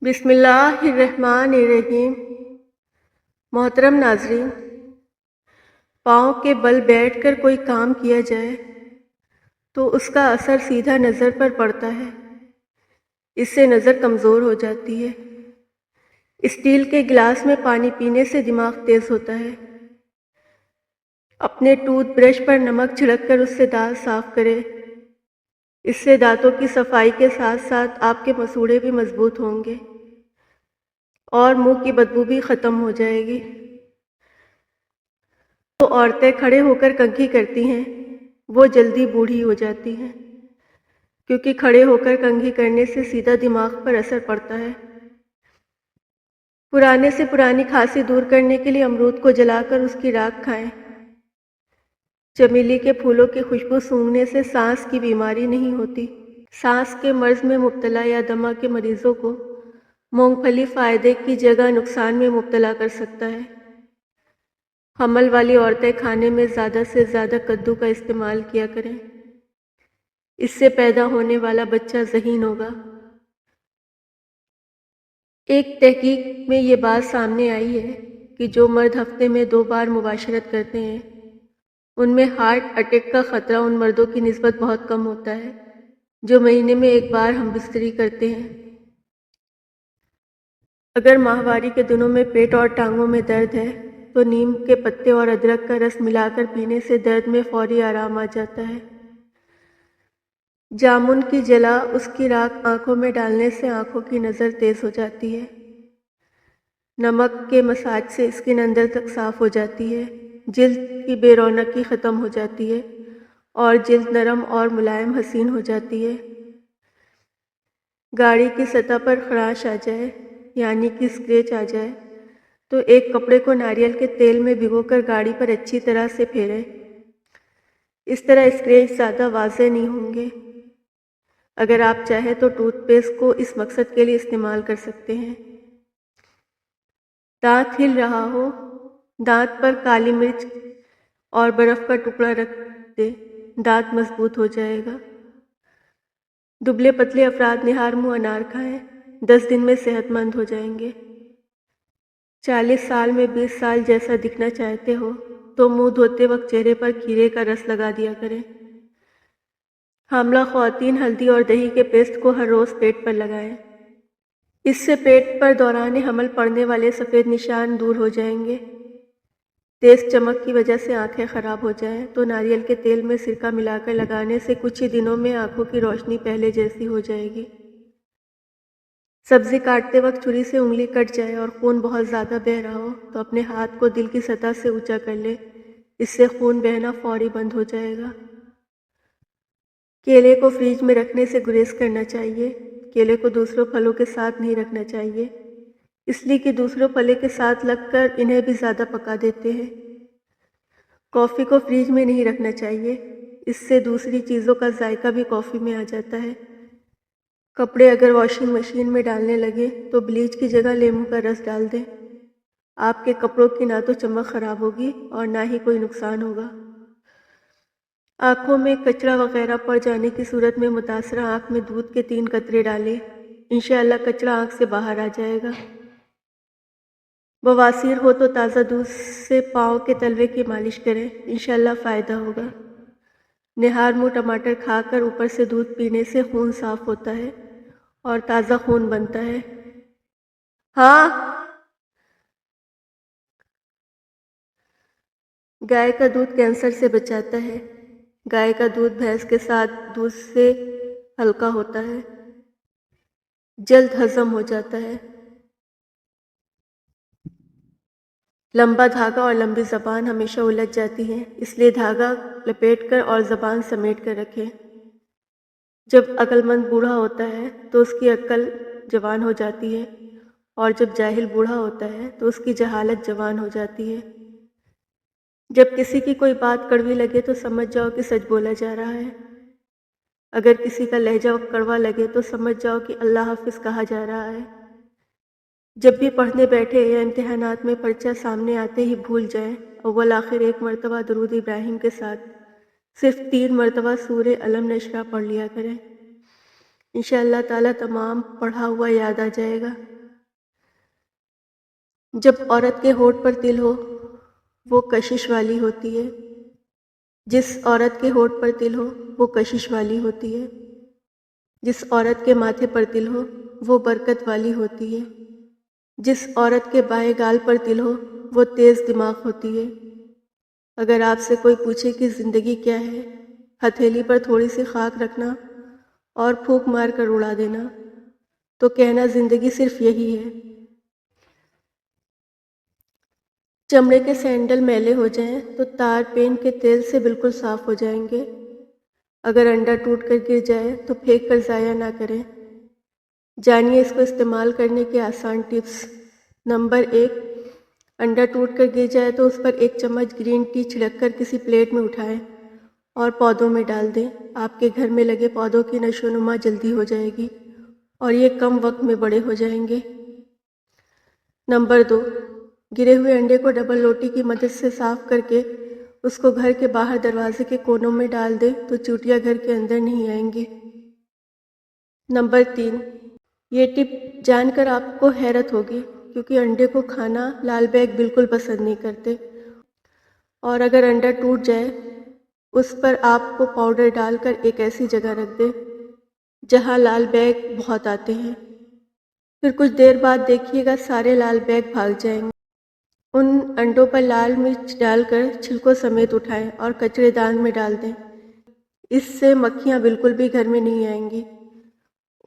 بسم اللہ الرحمن الرحیم۔ محترم ناظرین، پاؤں کے بل بیٹھ کر کوئی کام کیا جائے تو اس کا اثر سیدھا نظر پر پڑتا ہے۔ اس سے نظر کمزور ہو جاتی ہے۔ اسٹیل کے گلاس میں پانی پینے سے دماغ تیز ہوتا ہے۔ اپنے ٹوتھ برش پر نمک چھڑک کر اس سے دانت صاف کریں۔ اس سے دانتوں کی صفائی کے ساتھ ساتھ آپ کے مسوڑھے بھی مضبوط ہوں گے اور منہ کی بدبو بھی ختم ہو جائے گی۔ جو عورتیں کھڑے ہو کر کنگھی کرتی ہیں وہ جلدی بوڑھی ہو جاتی ہیں، کیونکہ کھڑے ہو کر کنگھی کرنے سے سیدھا دماغ پر اثر پڑتا ہے۔ پرانے سے پرانی کھانسی دور کرنے کے لیے امرود کو جلا کر اس کی راکھ کھائیں۔ چمیلی کے پھولوں کی خوشبو سونگھنے سے سانس کی بیماری نہیں ہوتی۔ سانس کے مرض میں مبتلا یا دمہ کے مریضوں کو مونگ پھلی فائدے کی جگہ نقصان میں مبتلا کر سکتا ہے۔ حمل والی عورتیں کھانے میں زیادہ سے زیادہ کدو کا استعمال کیا کریں۔ اس سے پیدا ہونے والا بچہ ذہین ہوگا۔ ایک تحقیق میں یہ بات سامنے آئی ہے کہ جو مرد ہفتے میں 2 بار مباشرت کرتے ہیں ان میں ہارٹ اٹیک کا خطرہ ان مردوں کی نسبت بہت کم ہوتا ہے جو مہینے میں 1 بار ہم بستری کرتے ہیں۔ اگر ماہواری کے دنوں میں پیٹ اور ٹانگوں میں درد ہے تو نیم کے پتے اور ادرک کا رس ملا کر پینے سے درد میں فوری آرام آ جاتا ہے۔ جامن کی جلا اس کی راکھ آنکھوں میں ڈالنے سے آنکھوں کی نظر تیز ہو جاتی ہے۔ نمک کے مساج سے اسکن اندر تک صاف ہو جاتی ہے، جلد کی بے رونقی ختم ہو جاتی ہے اور جلد نرم اور ملائم حسین ہو جاتی ہے۔ گاڑی کی سطح پر خراش آ جائے یعنی کہ اسکریچ آ جائے تو ایک کپڑے کو ناریل کے تیل میں بھگو کر گاڑی پر اچھی طرح سے پھیریں۔ اس طرح اسکریچ زیادہ واضح نہیں ہوں گے۔ اگر آپ چاہیں تو ٹوتھ پیسٹ کو اس مقصد کے لیے استعمال کر سکتے ہیں۔ دانت ہل رہا ہو، دانت پر کالی مرچ اور برف کا ٹکڑا رکھ دے، دانت مضبوط ہو جائے گا۔ دبلے پتلے افراد نہار منہ انار کھائیں، 10 دن میں صحت مند ہو جائیں گے۔ 40 سال میں 20 سال جیسا دکھنا چاہتے ہو تو منہ دھوتے وقت چہرے پر کھیرے کا رس لگا دیا کریں۔ حاملہ خواتین ہلدی اور دہی کے پیسٹ کو ہر روز پیٹ پر لگائیں۔ اس سے پیٹ پر دوران حمل پڑنے والے سفید نشان دور ہو جائیں گے۔ تیز چمک کی وجہ سے آنکھیں خراب ہو جائیں تو ناریل کے تیل میں سرکہ ملا کر لگانے سے کچھ ہی دنوں میں آنکھوں کی روشنی پہلے جیسی ہو جائے گی۔ سبزی کاٹتے وقت چھری سے انگلی کٹ جائے اور خون بہت زیادہ بہہ رہا ہو تو اپنے ہاتھ کو دل کی سطح سے اونچا کر لے، اس سے خون بہنا فوری بند ہو جائے گا۔ کیلے کو فریج میں رکھنے سے گریز کرنا چاہیے۔ کیلے کو دوسروں پھلوں کے ساتھ نہیں رکھنا چاہیے، اس لیے کہ دوسروں پھلوں کے ساتھ لگ کر انہیں بھی زیادہ پکا دیتے ہیں۔ کافی کو فریج میں نہیں رکھنا چاہیے، اس سے دوسری چیزوں کا ذائقہ بھی کافی میں آ جاتا ہے۔ کپڑے اگر واشنگ مشین میں ڈالنے لگے تو بلیچ کی جگہ لیموں کا رس ڈال دیں۔ آپ کے کپڑوں کی نہ تو چمک خراب ہوگی اور نہ ہی کوئی نقصان ہوگا۔ آنکھوں میں کچرا وغیرہ پڑ جانے کی صورت میں متاثرہ آنکھ میں دودھ کے 3 قطرے ڈالیں، انشاءاللہ کچرا آنکھ سے باہر آ جائے گا۔ بواسیر ہو تو تازہ دودھ سے پاؤں کے تلوے کی مالش کریں، انشاءاللہ فائدہ ہوگا۔ نہار منہ ٹماٹر کھا کر اوپر سے دودھ پینے سے خون صاف ہوتا ہے اور تازہ خون بنتا ہے۔ ہاں، گائے کا دودھ کینسر سے بچاتا ہے۔ گائے کا دودھ بھینس کے ساتھ دودھ سے ہلکا ہوتا ہے، جلد ہضم ہو جاتا ہے۔ لمبا دھاگا اور لمبی زبان ہمیشہ الجھ جاتی ہیں، اس لیے دھاگا لپیٹ کر اور زبان سمیٹ کر رکھیں۔ جب عقل مند بوڑھا ہوتا ہے تو اس کی عقل جوان ہو جاتی ہے اور جب جاہل بوڑھا ہوتا ہے تو اس کی جہالت جوان ہو جاتی ہے۔ جب کسی کی کوئی بات کڑوی لگے تو سمجھ جاؤ کہ سچ بولا جا رہا ہے۔ اگر کسی کا لہجہ کڑوا لگے تو سمجھ جاؤ کہ اللہ حافظ کہا جا رہا ہے۔ جب بھی پڑھنے بیٹھے یا امتحانات میں پرچہ سامنے آتے ہی بھول جائیں، اول آخر 1 مرتبہ درود ابراہیم کے ساتھ صرف 3 مرتبہ سورہ علم نشرہ پڑھ لیا کریں، انشاءاللہ تعالی تمام پڑھا ہوا یاد آ جائے گا۔ جب عورت کے ہونٹ پر تل ہو وہ کشش والی ہوتی ہے، جس عورت کے ہونٹ پر تل ہو وہ کشش والی ہوتی ہے، جس عورت کے ماتھے پر تل ہو وہ برکت والی ہوتی ہے، جس عورت کے بائیں گال پر تل ہو وہ تیز دماغ ہوتی ہے۔ اگر آپ سے کوئی پوچھے کہ زندگی کیا ہے، ہتھیلی پر تھوڑی سی خاک رکھنا اور پھونک مار کر اڑا دینا، تو کہنا زندگی صرف یہی ہے۔ چمڑے کے سینڈل میلے ہو جائیں تو تار پین کے تیل سے بالکل صاف ہو جائیں گے۔ اگر انڈا ٹوٹ کر گر جائے تو پھینک کر ضائع نہ کریں۔ جانیے اس کو استعمال کرنے کے آسان ٹپس۔ نمبر 1، انڈا ٹوٹ کر گر جائے تو اس پر 1 چمچ گرین ٹی چھڑک کر کسی پلیٹ میں اٹھائیں اور پودوں میں ڈال دیں۔ آپ کے گھر میں لگے پودوں کی نشو و نما جلدی ہو جائے گی اور یہ کم وقت میں بڑے ہو جائیں گے۔ نمبر 2، گرے ہوئے انڈے کو ڈبل لوٹی کی مدد سے صاف کر کے اس کو گھر کے باہر دروازے کے کونوں میں ڈال دیں تو چوٹیاں گھر کے اندر نہیں آئیں گی۔ نمبر 3، یہ ٹپ جان کر آپ کو حیرت ہوگی کیونکہ انڈے کو کھانا لال بیگ بالکل پسند نہیں کرتے، اور اگر انڈا ٹوٹ جائے اس پر آپ کو پاؤڈر ڈال کر ایک ایسی جگہ رکھ دیں جہاں لال بیگ بہت آتے ہیں، پھر کچھ دیر بعد دیکھیے گا سارے لال بیگ بھاگ جائیں گے۔ ان انڈوں پر لال مرچ ڈال کر چھلکوں سمیت اٹھائیں اور کچرے دان میں ڈال دیں، اس سے مکھیاں بالکل بھی گھر میں نہیں آئیں گی۔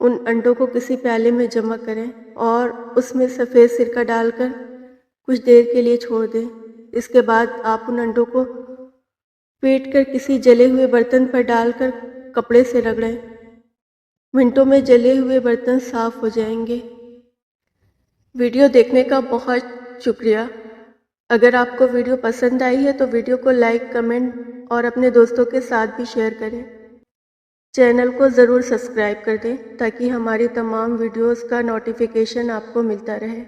ان انڈوں کو کسی پیالے میں جمع کریں اور اس میں سفید سرکہ ڈال کر کچھ دیر کے لیے چھوڑ دیں۔ اس کے بعد آپ ان انڈوں کو پیٹ کر کسی جلے ہوئے برتن پر ڈال کر کپڑے سے رگڑیں۔ منٹوں میں جلے ہوئے برتن صاف ہو جائیں گے۔ ویڈیو دیکھنے کا بہت شکریہ۔ اگر آپ کو ویڈیو پسند آئی ہے تو ویڈیو کو لائک، کمنٹ اور اپنے دوستوں کے ساتھ بھی شیئر کریں۔ چینل کو ضرور سبسکرائب کر دیں تاکہ ہماری تمام ویڈیوز کا نوٹیفیکیشن آپ کو ملتا رہے۔